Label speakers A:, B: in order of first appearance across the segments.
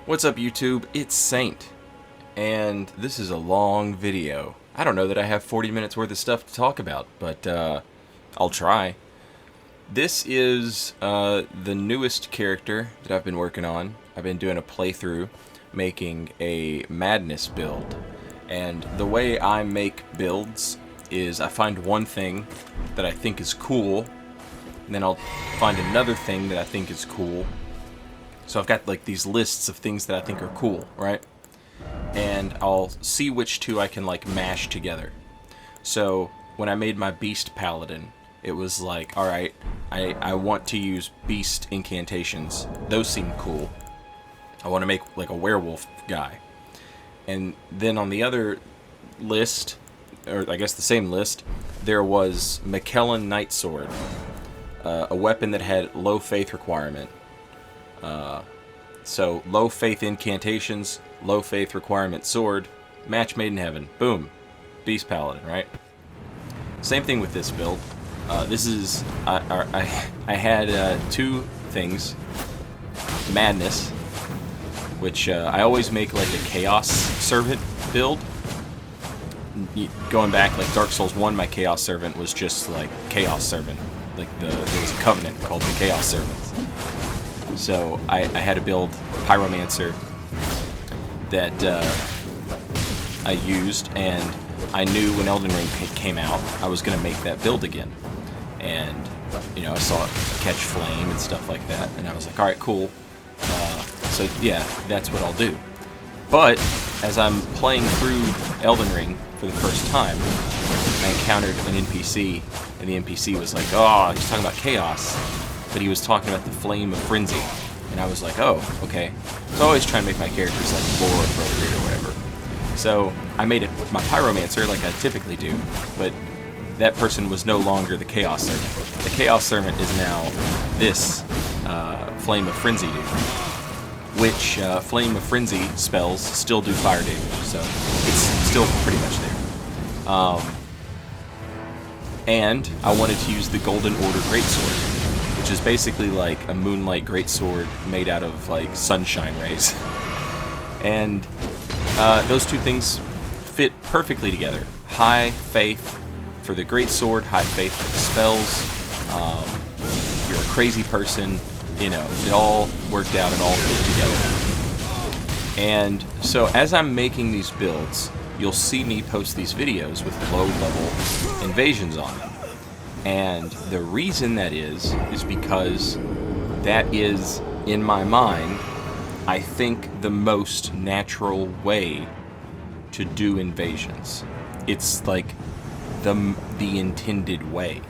A: What's up, YouTube? It's Saint, and this is a long video. I don't know that I have 40 minutes worth of stuff to talk about, but I'll try. This is the newest character that I've been working on. I've been doing a playthrough making a madness build, and the way I make builds is I find one thing that I think is cool, and then I'll find another thing that I think is cool. So I've got like these lists of things that I think are cool, right? And I'll see which two I can like mash together. So when I made my beast paladin, it was like, alright, I want to use beast incantations. Those seem cool. I want to make like a werewolf guy. And then on the other list, or I guess the same list, there was McKellen Knightsword, a weapon that had low faith requirement. So low faith incantations, low faith requirement sword, match made in heaven. Boom. Beast paladin, right? Same thing with this build. This is, I had two things. Madness, which I always make like a chaos servant build. Going back, like Dark Souls 1, my chaos servant was just like chaos servant. Like there was a covenant called the Chaos Servants. So I had to build Pyromancer that I used, and I knew when Elden Ring came out, I was going to make that build again. And, you know, I saw it catch flame and stuff like that, and I was like, alright, cool. So yeah, that's what I'll do. But, as I'm playing through Elden Ring for the first time, I encountered an NPC, and the NPC was like, oh, he's talking about chaos. But he was talking about the Flame of Frenzy, and I was like, oh, okay. So I always try and make my characters like lore appropriate or whatever. So I made it my Pyromancer like I typically do, but that person was no longer the Chaos Servant. The Chaos Servant is now this Flame of Frenzy dude, which Flame of Frenzy spells still do fire damage, so it's still pretty much there. And I wanted to use the Golden Order Greatsword, which is basically like a moonlight greatsword made out of like sunshine rays. And those two things fit perfectly together. High faith for the greatsword, high faith for the spells. You're a crazy person, you know, it all worked out and all fit together. And so as I'm making these builds, you'll see me post these videos with low-level invasions on them. And the reason that is because that is, in my mind, I think the most natural way to do invasions. It's like the intended way.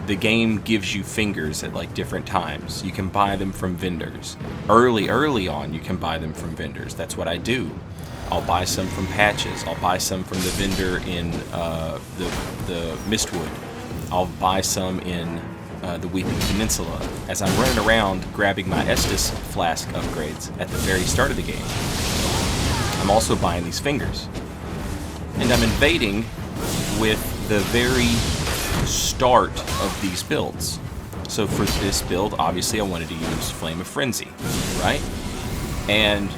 A: The game gives you fingers at like different times. You can buy them from vendors. Early on, you can buy them from vendors. That's what I do. I'll buy some from Patches. I'll buy some from the vendor in the Mistwood. I'll buy some in the Weeping Peninsula as I'm running around grabbing my Estus flask upgrades at the very start of the game. I'm also buying these fingers. And I'm invading with the very start of these builds. So for this build, obviously I wanted to use Flame of Frenzy, right? And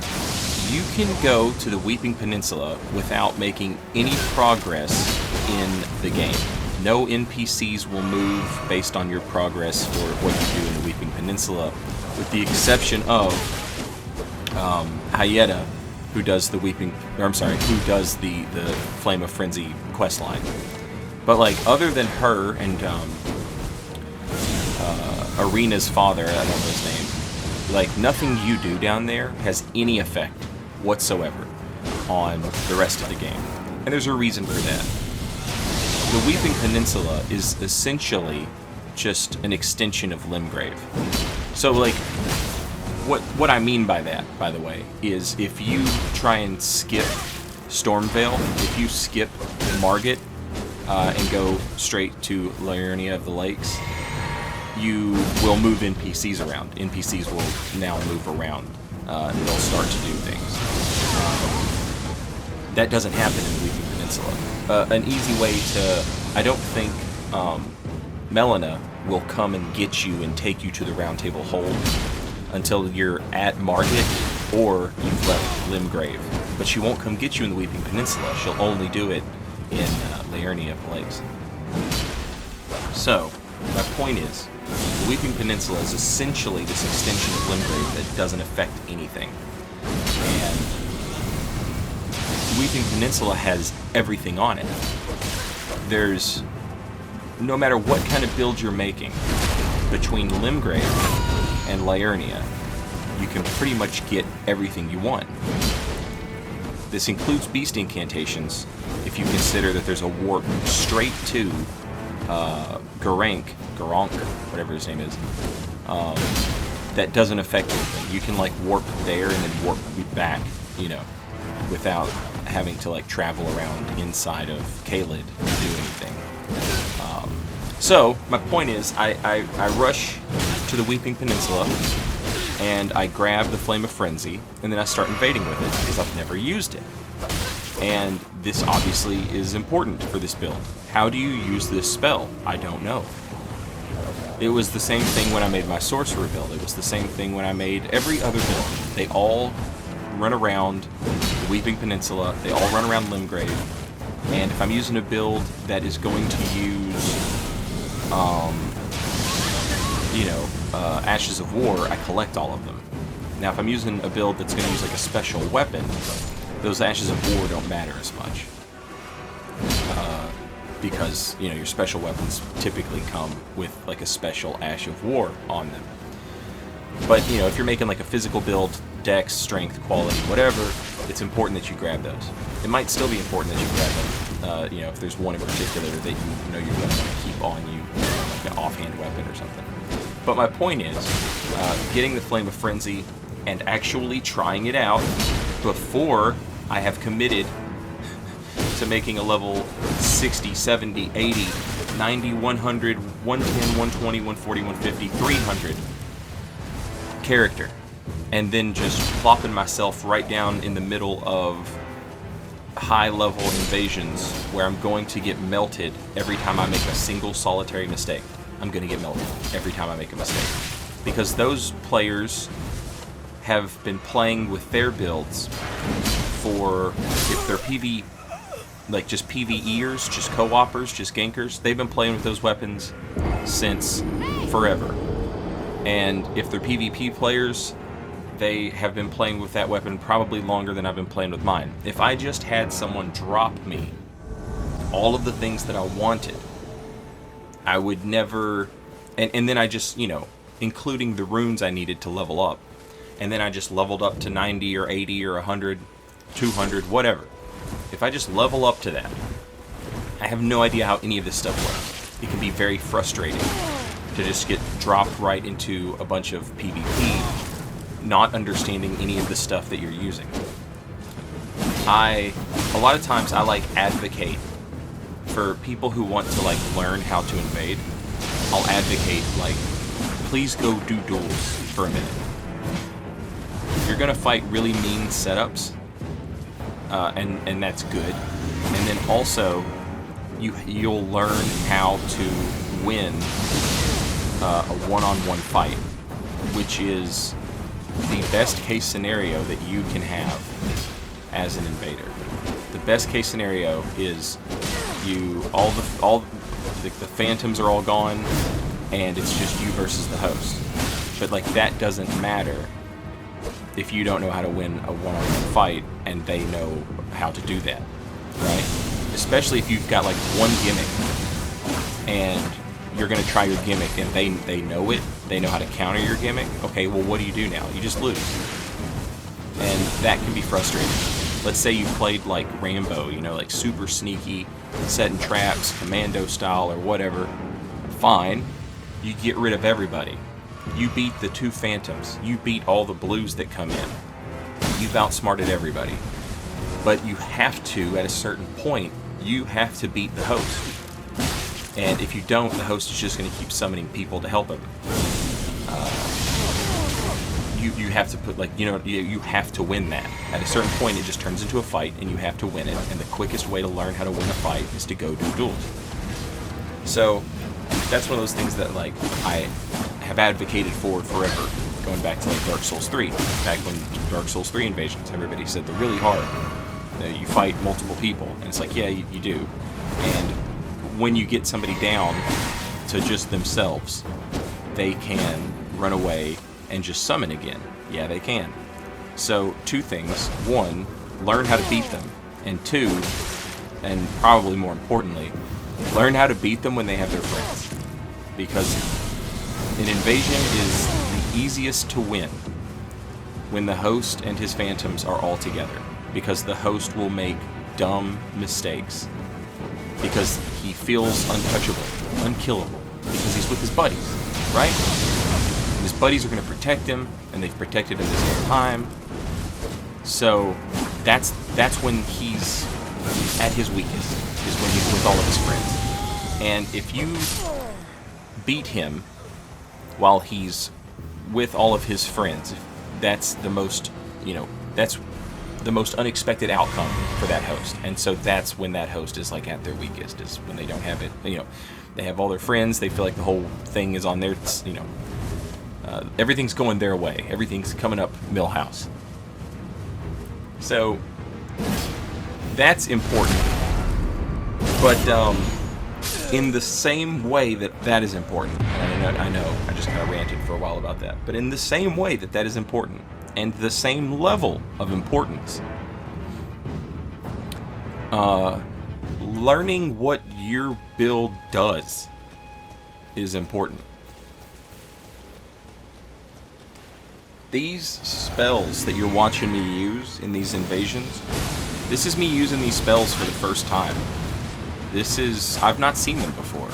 A: you can go to the Weeping Peninsula without making any progress in the game. No NPCs will move based on your progress for what you do in the Weeping Peninsula, with the exception of Hyetta, who does the who does the Flame of Frenzy questline. But like, other than her and Arena's father, I don't know his name, like nothing you do down there has any effect whatsoever on the rest of the game. And there's a reason for that. The Weeping Peninsula is essentially just an extension of Limgrave. So, like, what I mean by that, by the way, is if you try and skip Stormvale, if you skip Margit, and go straight to Liurnia of the Lakes, you will move NPCs around. NPCs will now move around, and they'll start to do things. That doesn't happen in the Weeping Peninsula. An easy way to... I don't think Melina will come and get you and take you to the Round Table Hold until you're at Margit or you've left Limgrave. But she won't come get you in the Weeping Peninsula. She'll only do it in Liurnia Place. So, my point is, the Weeping Peninsula is essentially this extension of Limgrave that doesn't affect anything. And Weeping Peninsula has everything on it. There's, no matter what kind of build you're making, between Limgrave and Liurnia, you can pretty much get everything you want. This includes beast incantations, if you consider that there's a warp straight to Geraint, whatever his name is, that doesn't affect anything. You can like warp there and then warp back, you know, without having to like travel around inside of Caelid to do anything. So my point is, I rush to the Weeping Peninsula and I grab the Flame of Frenzy and then I start invading with it because I've never used it. And this obviously is important for this build. How do you use this spell? I don't know. It was the same thing when I made my Sorcerer build. It was the same thing when I made every other build. They all run around the Weeping Peninsula. They all run around Limgrave. And if I'm using a build that is going to use, Ashes of War, I collect all of them. Now, if I'm using a build that's going to use like a special weapon, those Ashes of War don't matter as much. Because, you know, your special weapons typically come with like a special Ash of War on them. But, you know, if you're making like a physical build, dex, strength, quality, whatever, it's important that you grab those. It might still be important that you grab them, you know, if there's one in particular that you know you're going to want to keep on you, like an offhand weapon or something. But my point is, getting the Flame of Frenzy and actually trying it out before I have committed to making a level 60, 70, 80, 90, 100, 110, 120, 140, 150, 300 character. And then just plopping myself right down in the middle of high-level invasions where I'm going to get melted every time I make a single solitary mistake. I'm going to get melted every time I make a mistake. Because those players have been playing with their builds for, if they're PvE, like just PvEers, just co-opers, just gankers, they've been playing with those weapons since forever. And if they're PvP players, they have been playing with that weapon probably longer than I've been playing with mine. If I just had someone drop me all of the things that I wanted, I would never... And then I just, you know, including the runes I needed to level up, and then I just leveled up to 90 or 80 or 100, 200, whatever. If I just level up to that, I have no idea how any of this stuff works. It can be very frustrating to just get dropped right into a bunch of PvP, not understanding any of the stuff that you're using. A lot of times I like advocate for people who want to like learn how to invade. I'll advocate like, please go do duels for a minute. You're gonna fight really mean setups, and that's good. And then also, you'll learn how to win a one-on-one fight, which is the best case scenario that you can have as an invader. The best case scenario is the phantoms are all gone, and it's just you versus the host. But like that doesn't matter if you don't know how to win a one-on-one fight and they know how to do that, right? Especially if you've got like one gimmick and you're gonna try your gimmick and they know it, they know how to counter your gimmick. Okay, well what do you do now? You just lose. And that can be frustrating. Let's say you played like Rambo, you know, like super sneaky, setting traps, commando style or whatever. Fine, you get rid of everybody. You beat the two phantoms. You beat all the blues that come in. You've outsmarted everybody. But you have to, at a certain point, you have to beat the host. And if you don't, the host is just going to keep summoning people to help him. You have to put, like, you know, you have to win that. At a certain point, it just turns into a fight, and you have to win it. And the quickest way to learn how to win a fight is to go do duels. So, that's one of those things that, like, I have advocated for forever. going back to like Dark Souls 3. Back when Dark Souls 3 invasions, everybody said they're really hard. You fight multiple people, and it's like, yeah, you do. And when you get somebody down to just themselves, they can run away and just summon again. Yeah, they can. So, two things. One, learn how to beat them. And two, and probably more importantly, learn how to beat them when they have their friends. Because an invasion is the easiest to win when the host and his phantoms are all together. Because the host will make dumb mistakes. Because he feels untouchable, unkillable. Because he's with his buddies, right? And his buddies are going to protect him, and they've protected him this whole time. So that's when he's at his weakest, is when he's with all of his friends. And if you beat him while he's with all of his friends, that's the most, that's the most unexpected outcome for that host. And so that's when that host is like at their weakest, is when they don't have it, they have all their friends, they feel like the whole thing is on their, everything's going their way, everything's coming up Millhouse. So that's important. But in the same way that is important, and I know I just kind of ranted for a while about that, but in the same way that is important, and the same level of importance, learning what your build does is important. These spells that you're watching me use in these invasions, this is me using these spells for the first time. I've not seen them before.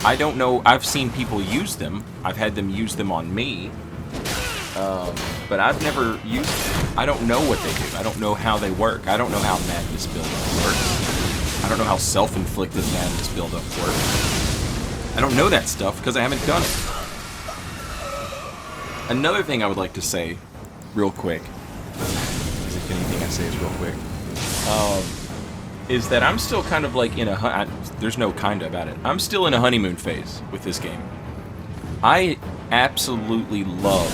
A: I don't know, I've seen people use them. I've had them use them on me. But I've never used them. I don't know what they do. I don't know how they work. I don't know how madness buildup works. I don't know how self-inflicted madness buildup works. I don't know that stuff because I haven't done it. Another thing I would like to say, real quick, as if anything I say is real quick, is that I'm still kind of like in there's no kind of about it. I'm still in a honeymoon phase with this game. I absolutely love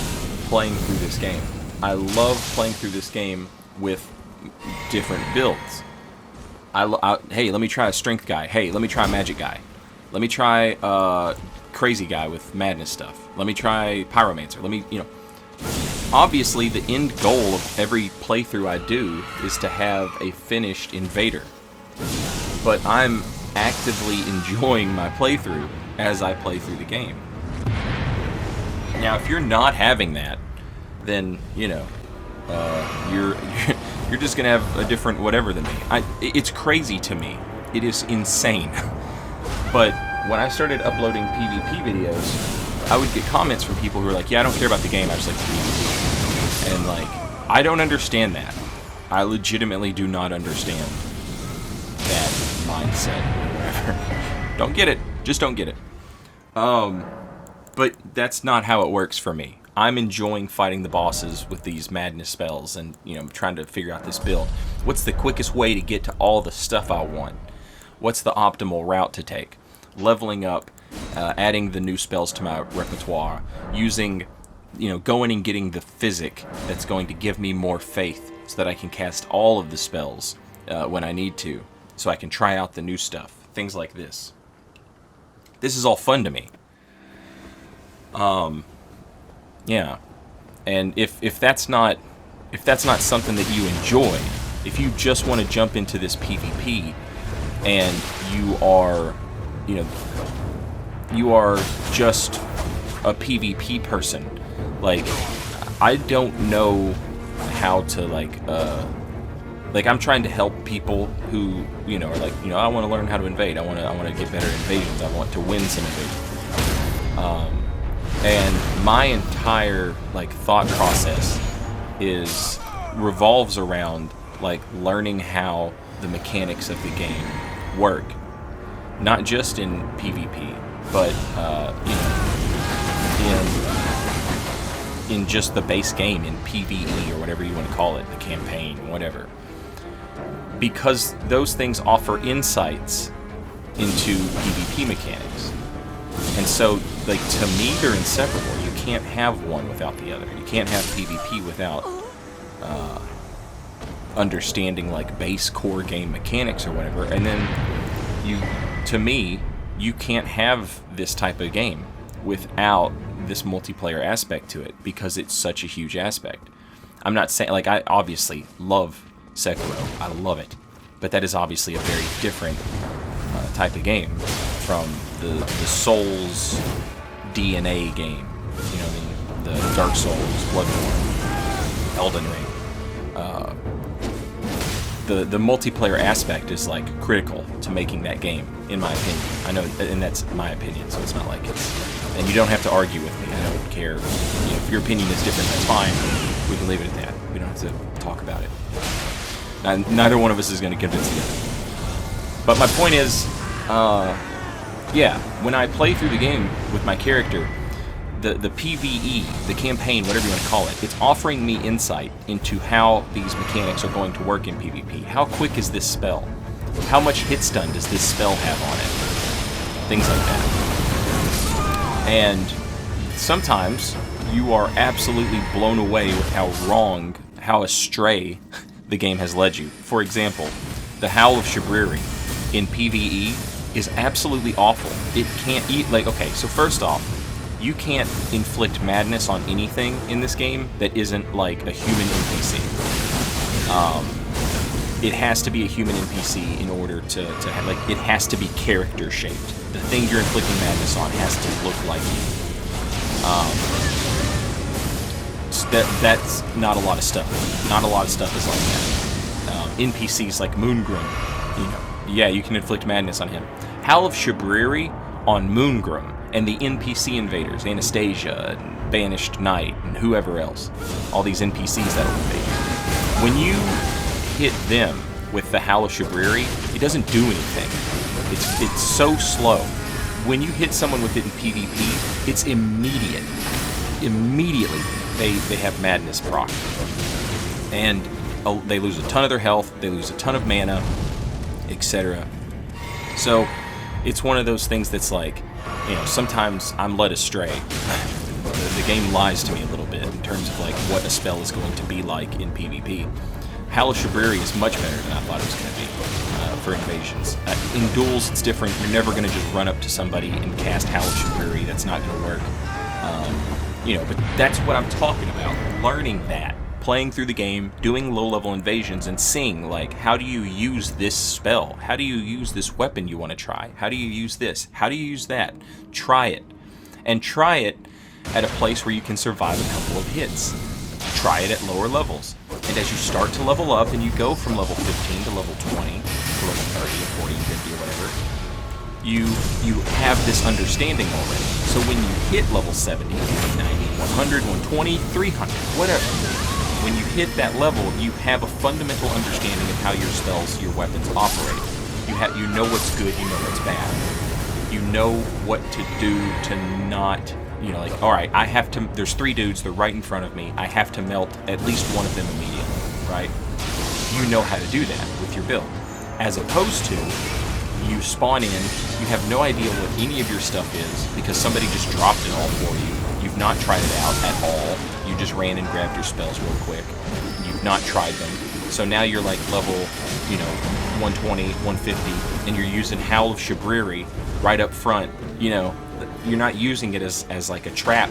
A: playing through this game. I love playing through this game with different builds. Hey, let me try a strength guy. Hey, let me try a magic guy. Let me try crazy guy with madness stuff. Let me try pyromancer. Let me, obviously the end goal of every playthrough I do is to have a finished invader. But I'm actively enjoying my playthrough as I play through the game. Now, if you're not having that, then, you're just gonna have a different whatever than me. It's crazy to me. It is insane. But when I started uploading PvP videos, I would get comments from people who were like, yeah, I don't care about the game, I just like the PvP. And, I don't understand that. I legitimately do not understand that mindset or whatever. Don't get it. Just don't get it. But that's not how it works for me. I'm enjoying fighting the bosses with these madness spells and, trying to figure out this build. What's the quickest way to get to all the stuff I want? What's the optimal route to take? Leveling up, adding the new spells to my repertoire, using, going and getting the physic that's going to give me more faith so that I can cast all of the spells when I need to, so I can try out the new stuff. Things like this. This is all fun to me. Yeah, and if that's not something that you enjoy, if you just want to jump into this PvP and you are just a PvP person, I don't know how to I'm trying to help people who are I want to learn how to invade. I want to get better at invasions. I want to win some invasions. And my entire thought process revolves around learning how the mechanics of the game work, not just in PvP, but in just the base game, in PvE or whatever you want to call it, the campaign, whatever. Because those things offer insights into PvP mechanics. And so, to me, they're inseparable. You you can't have one without the other. You can't have PvP without understanding like base core game mechanics or whatever. And then to me, you can't have this type of game without this multiplayer aspect to it, because it's such a huge aspect. I'm not saying, like, I obviously love Sekiro. I love it. But that is obviously a very different type of game from the Souls DNA game. You know what I mean? The Dark Souls, Bloodborne, Elden Ring. The multiplayer aspect is like critical to making that game, in my opinion. I know, and that's my opinion, so it's not like it's... And you don't have to argue with me. I don't care. You know, if your opinion is different, that's fine. We can leave it at that. We don't have to talk about it. Neither one of us is going to convince the other. But my point is, yeah, when I play through the game with my character, the PvE, the campaign, whatever you want to call it, it's offering me insight into how these mechanics are going to work in PvP. How quick is this spell? How much hit stun does this spell have on it? Things like that. And sometimes you are absolutely blown away with how wrong, how astray the game has led you. For example, the Howl of Shabriri in PvE is absolutely awful. It can't eat, like, okay, so first off, you can't inflict madness on anything in this game that isn't like a human NPC. It has to be a human NPC in order to have, like, it has to be character shaped. The thing you're inflicting madness on has to look like you. So that's not a lot of stuff. Not a lot of stuff is like that. NPCs like Moongrim, you know, yeah, you can inflict madness on him. Howl of Shabriri on Moongrim and the NPC invaders, Anastasia and Banished Knight and whoever else, all these NPCs that will invade you. When you hit them with the Howl of Shabriri, it doesn't do anything. It's so slow. When you hit someone with it in PvP, it's immediate. Immediately, they have madness proc. And they lose a ton of their health, they lose a ton of mana, etc. So, it's one of those things that's like, you know, sometimes I'm led astray. The game lies to me a little bit in terms of like what a spell is going to be like in PvP. Howl of Shabriri is much better than I thought it was going to be for invasions. In duels, it's different. You're never going to just run up to somebody and cast Howl of Shabriri. That's not going to work. You know, but that's what I'm talking about. Learning that. Playing through the game, doing low-level invasions, and seeing, like, how do you use this spell? How do you use this weapon you want to try? How do you use this? How do you use that? Try it. And try it at a place where you can survive a couple of hits. Try it at lower levels. And as you start to level up, and you go from level 15 to level 20, to level 30 or 40 or 50 or whatever, you have this understanding already. So when you hit level 70, 90, 100, 120, 300, whatever, when you hit that level, you have a fundamental understanding of how your spells, your weapons operate. You know what's good, you know what's bad. You know what to do to not, you know, like, alright, I have to, there's 3 dudes, they're right in front of me, I have to melt at least one of them immediately, right? You know how to do that with your build. As opposed to, you spawn in, you have no idea what any of your stuff is, because somebody just dropped it all for you. You've not tried it out at all. You just ran and grabbed your spells real quick. You've not tried them. So now you're like level, you know, 120, 150, and you're using Howl of Shabriri right up front. You know, you're not using it as like a trap.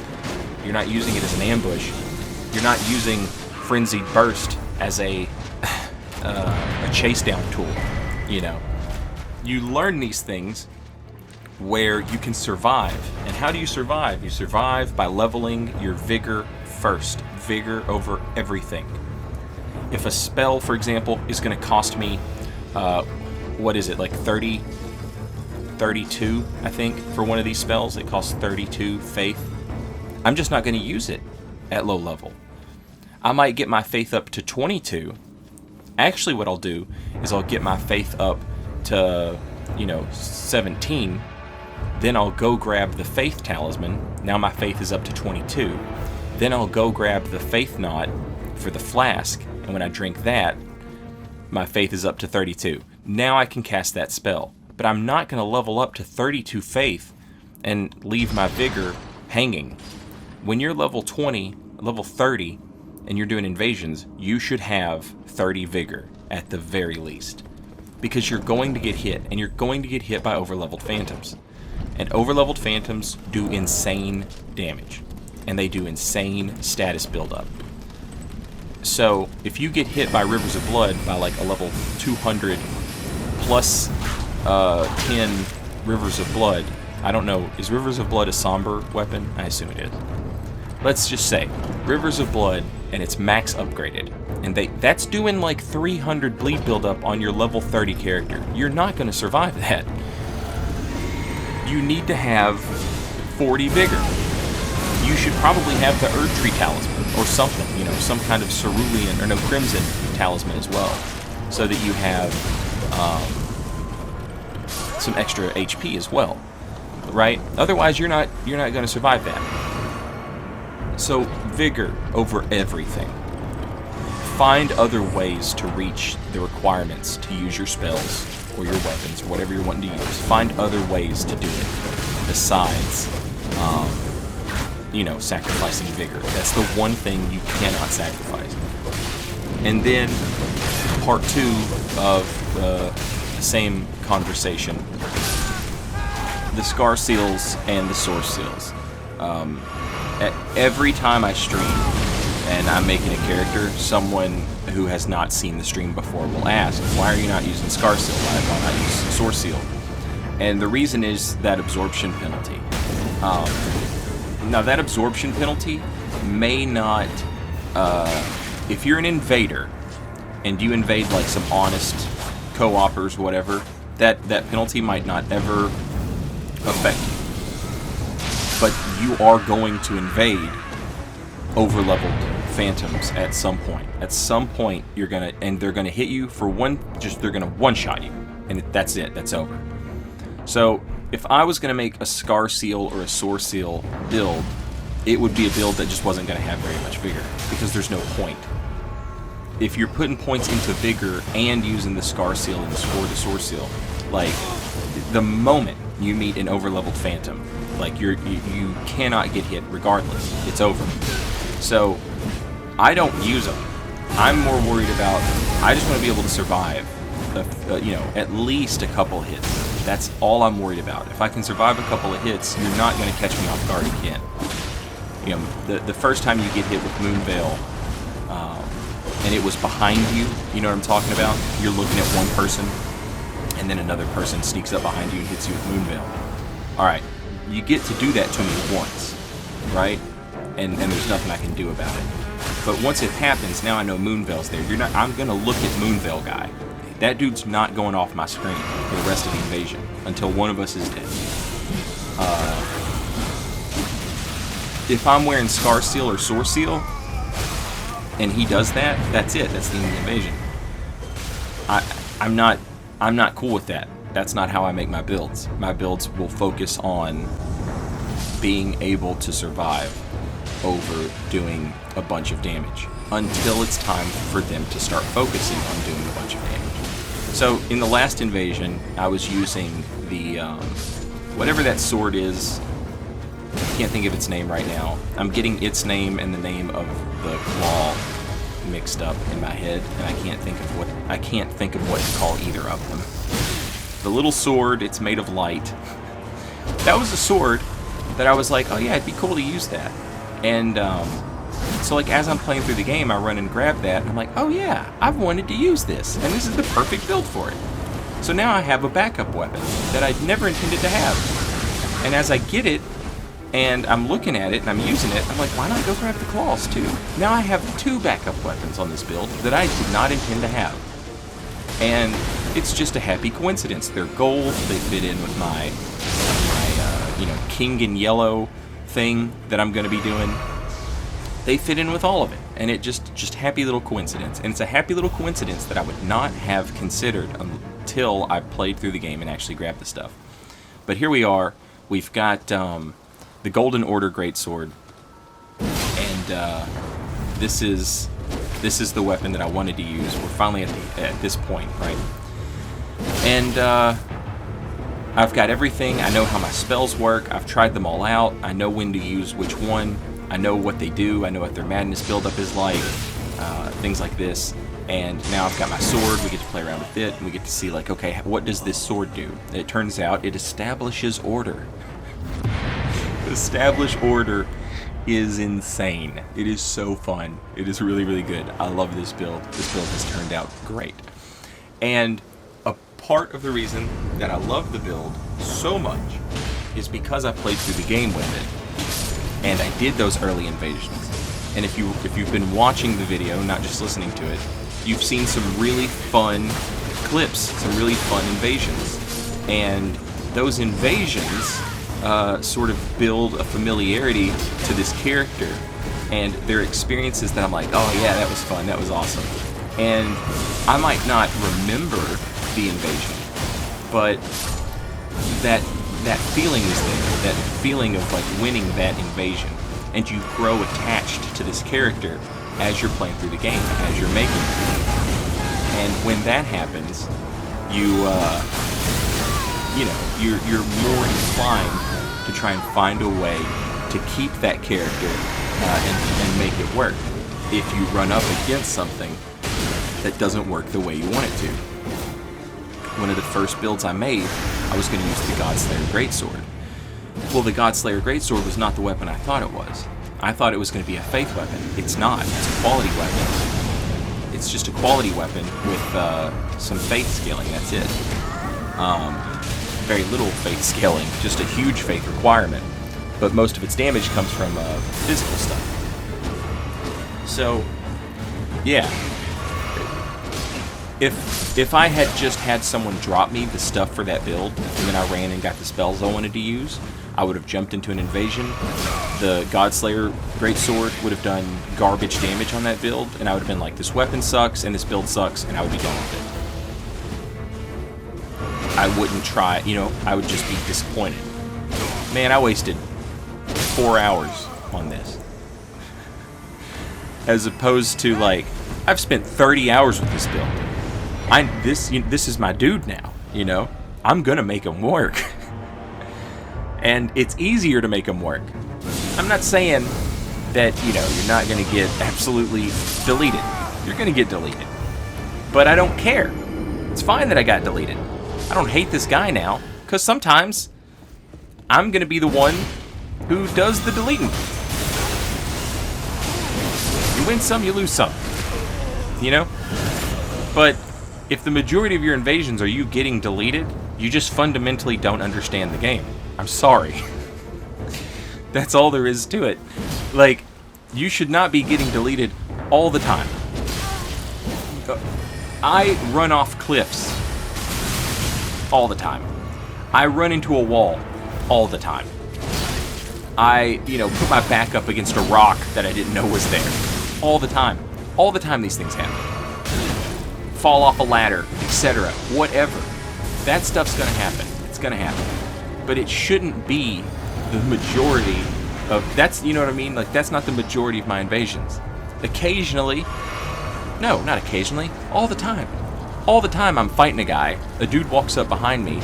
A: You're not using it as an ambush. You're not using Frenzied Burst as a chase down tool, you know. You learn these things where you can survive. And how do you survive? You survive by leveling your vigor first. Vigor over everything. If a spell, for example, is going to cost me, what is it, like 32, I think, for one of these spells. It costs 32 faith. I'm just not going to use it at low level. I might get my faith up to 22. Actually, what I'll do is I'll get my faith up to, you know, 17. Then I'll go grab the Faith Talisman. Now my faith is up to 22. Then I'll go grab the Faith Knot for the flask. And when I drink that, my faith is up to 32. Now I can cast that spell. But I'm not going to level up to 32 faith and leave my vigor hanging. when you're level 20, level 30, and you're doing invasions, you should have 30 vigor at the very least. Because you're going to get hit, and you're going to get hit by overleveled phantoms. And overleveled phantoms do insane damage. And they do insane status buildup. So, if you get hit by Rivers of Blood by like a level 200 plus 10 Rivers of Blood, I don't know, is Rivers of Blood a somber weapon? I assume it is. Let's just say, Rivers of Blood, and it's max upgraded. And that's doing like 300 bleed buildup on your level 30 character. You're not going to survive that. You need to have 40 vigor. You should probably have the Erdtree Talisman or something, you know, some kind of Cerulean, or no, Crimson Talisman as well, so that you have some extra HP as well, right? Otherwise, you're not going to survive that. So, vigor over everything. Find other ways to reach the requirements to use your spells or your weapons or whatever you're wanting to use. Find other ways to do it besides, you know, sacrificing vigor. That's the one thing you cannot sacrifice. And then, part 2 of the same conversation, the Scar Seals and the Source Seals. Every time I stream and I'm making a character, someone who has not seen the stream before will ask, why are you not using Scar Seal? Why not use Source Seal? And the reason is that absorption penalty. Now that absorption penalty may not, if you're an invader and you invade like some honest co-opers, whatever, that penalty might not ever affect you. But you are going to invade over-leveled phantoms at some point. At some point, you're gonna, and they're gonna hit you for they're gonna one-shot you, and that's it. That's over. So, if I was gonna make a Scar Seal or a Source Seal build, it would be a build that just wasn't gonna have very much vigor, because there's no point. If you're putting points into vigor and using the Scar Seal or the Source Seal, like, the moment you meet an overleveled phantom, like, you cannot get hit regardless. It's over. So, I don't use them. I'm more worried about, I just want to be able to survive, you know, at least a couple hits. That's all I'm worried about. If I can survive a couple of hits, you're not going to catch me off guard again. You know, the first time you get hit with Moonveil, and it was behind you, you know what I'm talking about? You're looking at one person, and then another person sneaks up behind you and hits you with Moonveil. Alright, you get to do that to me once, right? And there's nothing I can do about it. But once it happens, now I know Moonveil's there. I'm gonna look at Moonveil guy. That dude's not going off my screen for the rest of the invasion until one of us is dead. If I'm wearing Scar Seal or Source Seal, and he does that, that's it. That's the end of the invasion. I'm not cool with that. That's not how I make my builds. My builds will focus on being able to survive over doing a bunch of damage until it's time for them to start focusing on doing a bunch of damage. So in the last invasion, I was using the whatever that sword is. I can't think of its name right now. I'm getting its name and the name of the claw mixed up in my head, and I can't think of what to call either of them. The little sword, it's made of light. That was a sword that I was like, oh yeah, it'd be cool to use that. And so like as I'm playing through the game, I run and grab that, and I'm like, oh yeah, I've wanted to use this, and this is the perfect build for it. So now I have a backup weapon that I'd never intended to have. And as I get it, and I'm looking at it, and I'm using it, I'm like, why not go grab the claws too? Now I have 2 backup weapons on this build that I did not intend to have. And it's just a happy coincidence. They're gold, they fit in with my you know, King in Yellow thing that I'm going to be doing. They fit in with all of it, and it just happy little coincidence. And it's a happy little coincidence that I would not have considered until I played through the game and actually grabbed the stuff. But here we are. We've got the Golden Order Greatsword, and this is the weapon that I wanted to use. We're finally at this point, right? And I've got everything. I know how my spells work. I've tried them all out. I know when to use which one. I know what they do. I know what their madness buildup is like. Things like this. And now I've got my sword. We get to play around with it, and we get to see, like, okay, what does this sword do? And it turns out it establishes order. Establish order is insane. It is so fun. It is really, really good. I love this build. This build has turned out great. And a part of the reason that I love the build so much is because I played through the game with it, and I did those early invasions. And if you've been watching the video, not just listening to it, you've seen some really fun clips, some really fun invasions. And those invasions sort of build a familiarity to this character, and their experiences that I'm like, oh yeah, that was fun, that was awesome. And I might not remember the invasion, but that feeling is there, that feeling of like winning that invasion, and you grow attached to this character as you're playing through the game, as you're making it. And when that happens, you're more inclined to try and find a way to keep that character and make it work if you run up against something that doesn't work the way you want it to. One of the first builds I made, I was going to use the Godslayer Greatsword. Well, the Godslayer Greatsword was not the weapon I thought it was. I thought it was going to be a faith weapon. It's not. It's a quality weapon. It's just a quality weapon with some faith scaling. That's it. Very little faith scaling, just a huge faith requirement. But most of its damage comes from physical stuff. So, yeah. If I had just had someone drop me the stuff for that build, and then I ran and got the spells I wanted to use, I would have jumped into an invasion. The Godslayer Greatsword would have done garbage damage on that build, and I would have been like, this weapon sucks, and this build sucks, and I would be done with it. I wouldn't try, I would just be disappointed. Man, I wasted 4 hours on this. As opposed to, like, I've spent 30 hours with this build. This is my dude now, I'm gonna make him work. And it's easier to make him work. I'm not saying that, you're not gonna get absolutely deleted. You're gonna get deleted. But I don't care. It's fine that I got deleted. I don't hate this guy now, because sometimes I'm gonna be the one who does the deleting. You win some, you lose some. But if the majority of your invasions are you getting deleted, you just fundamentally don't understand the game. I'm sorry. That's all there is to it. Like, you should not be getting deleted all the time. I run off cliffs all the time. I run into a wall all the time. I, put my back up against a rock that I didn't know was there. All the time. All the time these things happen. Fall off a ladder, etc. Whatever. That stuff's gonna happen. It's gonna happen. But it shouldn't be the majority of... That's, you know what I mean? Like, that's not the majority of my invasions. Occasionally... No, not occasionally. All the time. All the time I'm fighting a guy, a dude walks up behind me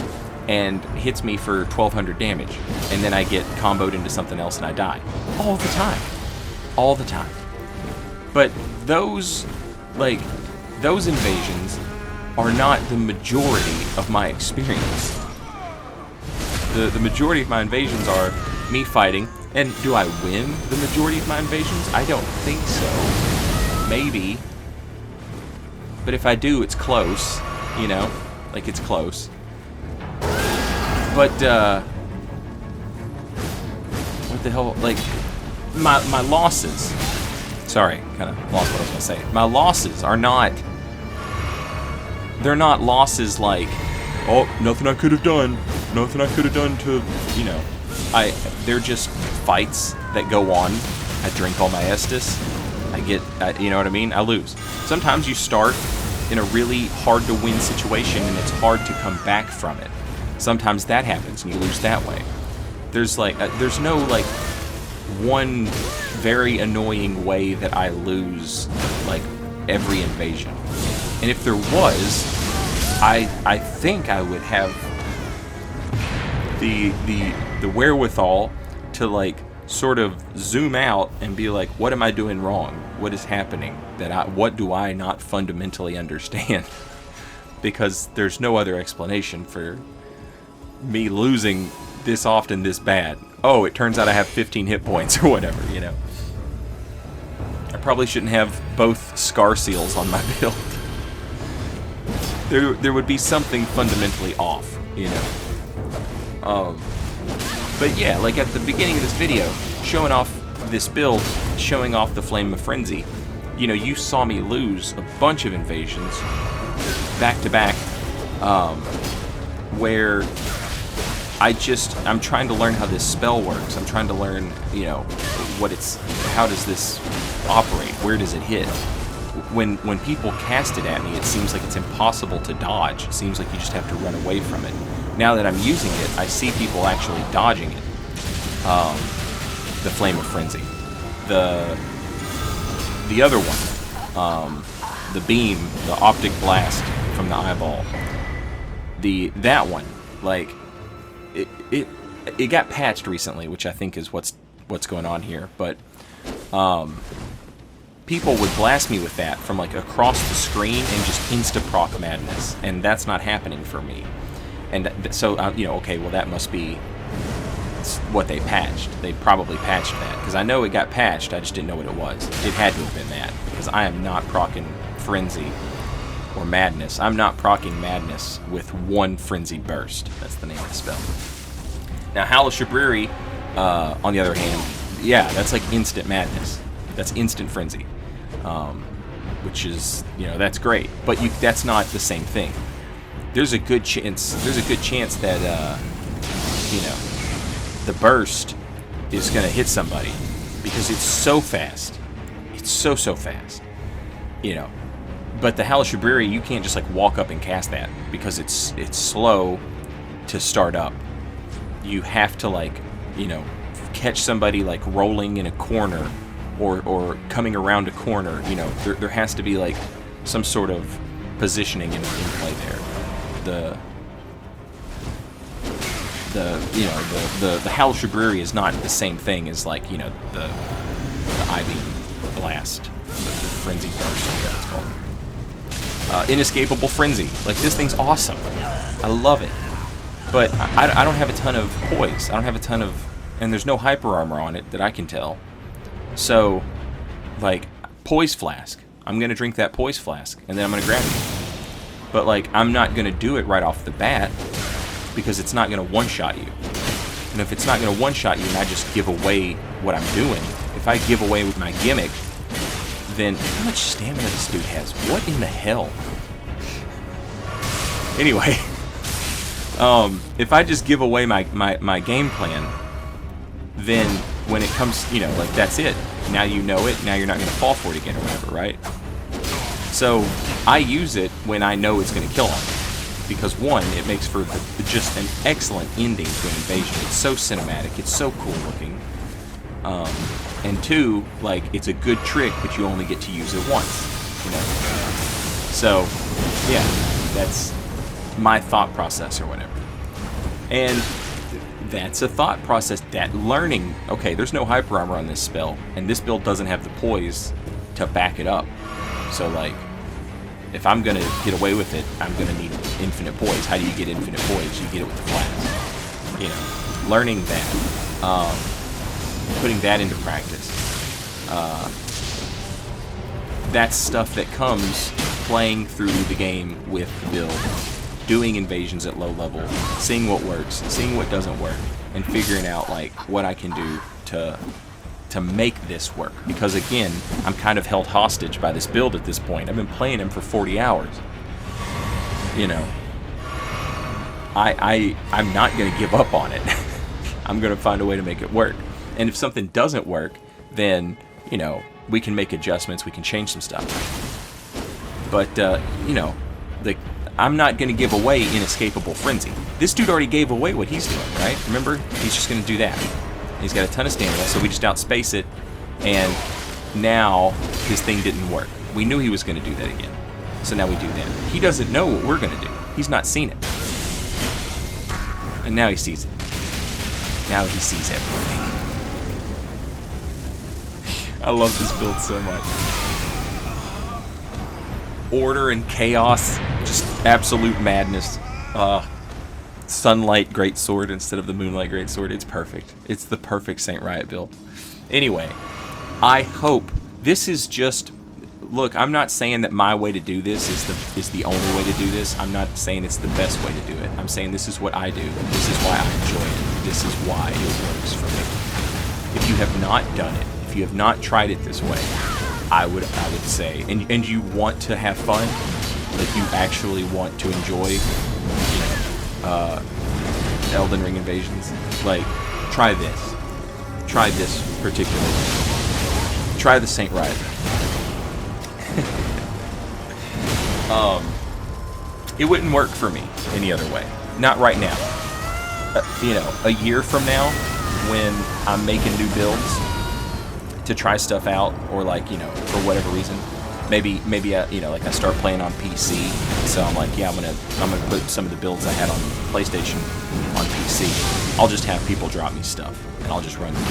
A: and hits me for 1200 damage, and then I get comboed into something else and I die. All the time. All the time. But those invasions are not the majority of my experience. The majority of my invasions are me fighting, and do I win the majority of my invasions? I don't think so. Maybe. But if I do, it's close, like it's close. But, what the hell, like, my losses, sorry, kind of lost what I was going to say. My losses are not, they're not losses like, oh, nothing I could have done to, they're just fights that go on. I drink all my Estus. You know what I mean? I lose. Sometimes you start in a really hard to win situation and it's hard to come back from it. Sometimes that happens and you lose that way. There's there's no one very annoying way that I lose every invasion. And if there was, I think I would have the wherewithal to sort of zoom out and be like, what am I doing wrong? What is happening? What do I not fundamentally understand? Because there's no other explanation for me losing this often this bad. Oh, it turns out I have 15 hit points or whatever, you know. I probably shouldn't have both scar seals on my build. There would be something fundamentally off, you know. But yeah, like at the beginning of this video, showing off this build, showing off the Flame of Frenzy, you know, you saw me lose a bunch of invasions back to back, where I'm trying to learn how this spell works. I'm trying to learn, you know, how does this operate? Where does it hit? When people cast it at me, it seems like it's impossible to dodge. It seems like you just have to run away from it. Now that I'm using it, I see people actually dodging it. The Flame of Frenzy. The other one, the beam, the optic blast from the eyeball. That one, like, it got patched recently, which I think is what's going on here. But people would blast me with that from like across the screen and just insta-proc madness, and that's not happening for me. And so, you know, okay, well that must be what they patched. They probably patched that, because I know it got patched, I just didn't know what it was. It had to have been that, because I am not proccing Frenzy or Madness. I'm not proccing Madness with one Frenzy Burst. That's the name of the spell. Now, Hellish Shabriri, on the other hand, yeah, that's like instant Madness. That's instant Frenzy, which is, you know, that's great. But that's not the same thing. There's a good chance that, you know, the burst is going to hit somebody, because it's so fast. It's so fast, you know. But the Hellish Shabriri, you can't just like walk up and cast that, because it's slow to start up. You have to, like, you know, catch somebody like rolling in a corner or coming around a corner. You know, there has to be like some sort of positioning in play there. The Hellish Shabriri is not the same thing as, like, you know, the Ivy Blast, the Frenzy Burst, whatever it's called. Inescapable Frenzy. Like, this thing's awesome. I love it. But I don't have a ton of poise. I don't have a ton of... And there's no hyper armor on it that I can tell. So, like, Poise Flask. I'm going to drink that Poise Flask, and then I'm going to grab it. But, like, I'm not going to do it right off the bat, because it's not going to one-shot you. And if it's not going to one-shot you and I just give away what I'm doing, if I give away with my gimmick, then how much stamina this dude has? What in the hell? Anyway, if I just give away my game plan, then when it comes, you know, like, that's it. Now you know it, now you're not going to fall for it again or whatever, right? So I use it when I know it's going to kill him. Because one, it makes for just an excellent ending to an invasion. It's so cinematic, it's so cool looking. And two, like, it's a good trick, but you only get to use it once, you know? So, yeah, that's my thought process or whatever. And that's a thought process, that learning, okay, there's no hyper armor on this spell, and this build doesn't have the poise to back it up. So, like, if I'm going to get away with it, I'm going to need infinite poise. How do you get infinite poise? You get it with the flask. You know, learning that, putting that into practice. That's stuff that comes playing through the game with the build, doing invasions at low level, seeing what works, seeing what doesn't work, and figuring out, like, what I can do to make this work. Because again, I'm kind of held hostage by this build at this point. I've been playing him for 40 hours. You know, I'm not going to give up on it. I'm going to find a way to make it work. And if something doesn't work, then, you know, we can make adjustments, we can change some stuff. But, you know, I'm not going to give away Inescapable Frenzy. This dude already gave away what he's doing, right? Remember? He's just going to do that. He's got a ton of stamina, so we just outspace it, and now his thing didn't work. We knew he was going to do that again, so now we do that. He doesn't know what we're going to do. He's not seen it. And now he sees it. Now he sees everything. I love this build so much. Order and chaos, just absolute madness. Sunlight greatsword instead of the moonlight greatsword. It's perfect. It's the perfect Saint Riot build. Anyway, I hope this is just. Look, I'm not saying that my way to do this is the only way to do this. I'm not saying it's the best way to do it. I'm saying this is what I do. This is why I enjoy it. This is why it works for me. If you have not done it, if you have not tried it this way, I would say, and you want to have fun, like you actually want to enjoy, Elden Ring invasions, like try this. Try this particularly. Try the Saint Riot. It wouldn't work for me any other way. Not right now. A year from now, when I'm making new builds to try stuff out, or like, for whatever reason, maybe like I start playing on PC, so I'm like, yeah, I'm gonna put some of the builds I had on PlayStation on PC. I'll just have people drop me stuff, and I'll just run them,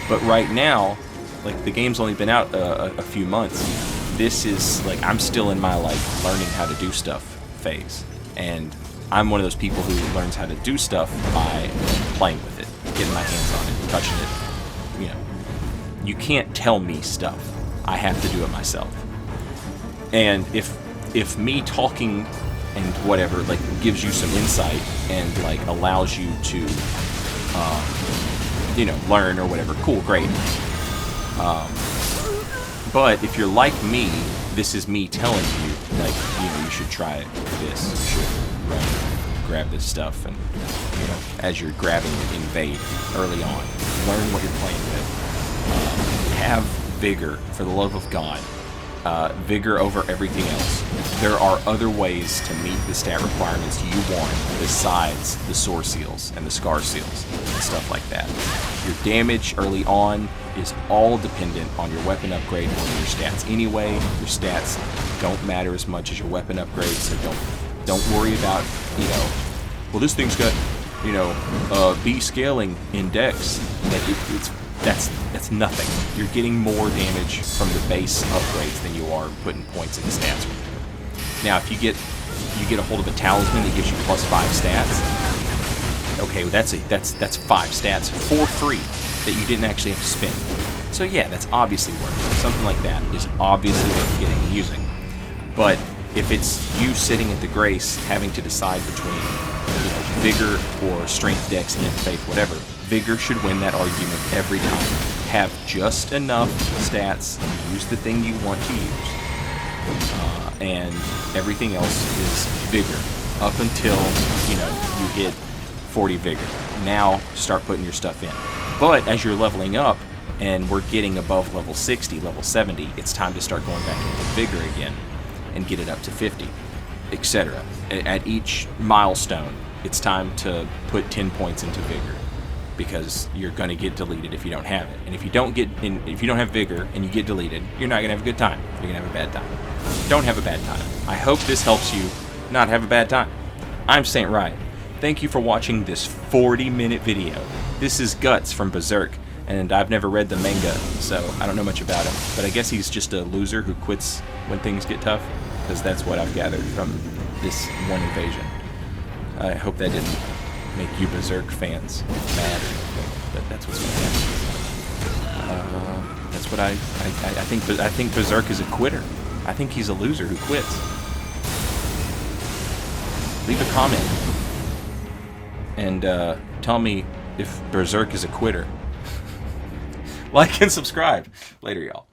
A: But right now, like the game's only been out a few months. This is like I'm still in my like learning how to do stuff phase, and I'm one of those people who learns how to do stuff by playing with it, getting my hands on it, touching it. You can't tell me stuff. I have to do it myself. And if me talking and whatever like gives you some insight and like allows you to learn or whatever, cool, great. But if you're like me, this is me telling you, like, you should try this, you should grab this stuff, and, as you're grabbing Invade early on, learn what you're playing with. Have vigor, for the love of God. Vigor over everything else. There are other ways to meet the stat requirements you want besides the Sore Seals and the Scar Seals and stuff like that. Your damage early on is all dependent on your weapon upgrade or your stats anyway. Your stats don't matter as much as your weapon upgrade, so don't worry about, well, this thing's got, B scaling in dex. That's nothing. You're getting more damage from the base upgrades than you are putting points in the stats. Now, if you get a hold of a Talisman that gives you +5 stats, okay, well, that's 5 stats for free that you didn't actually have to spend. So yeah, that's obviously worth it. Something like that is obviously worth getting and using. But if it's you sitting at the Grace having to decide between Vigor or Strength, Dex, and Faith, whatever, Vigor should win that argument every time. Have just enough stats, use the thing you want to use, and everything else is Vigor up until you hit 40 Vigor. Now start putting your stuff in. But as you're leveling up and we're getting above level 60, level 70, it's time to start going back into Vigor again and get it up to 50, etc. At each milestone, it's time to put 10 points into Vigor, because you're going to get deleted if you don't have it. And if you don't have Vigor and you get deleted, you're not going to have a good time. You're going to have a bad time. Don't have a bad time. I hope this helps you not have a bad time. I'm Saint Riot. Thank you for watching this 40-minute video. This is Guts from Berserk, and I've never read the manga, so I don't know much about him. But I guess he's just a loser who quits when things get tough, because that's what I've gathered from this one invasion. I hope that didn't make you Berserk fans mad, but that's what's going to happen. That's what I think Berserk is a quitter. I think he's a loser who quits. Leave a comment and tell me if Berserk is a quitter. Like and subscribe. Later, y'all.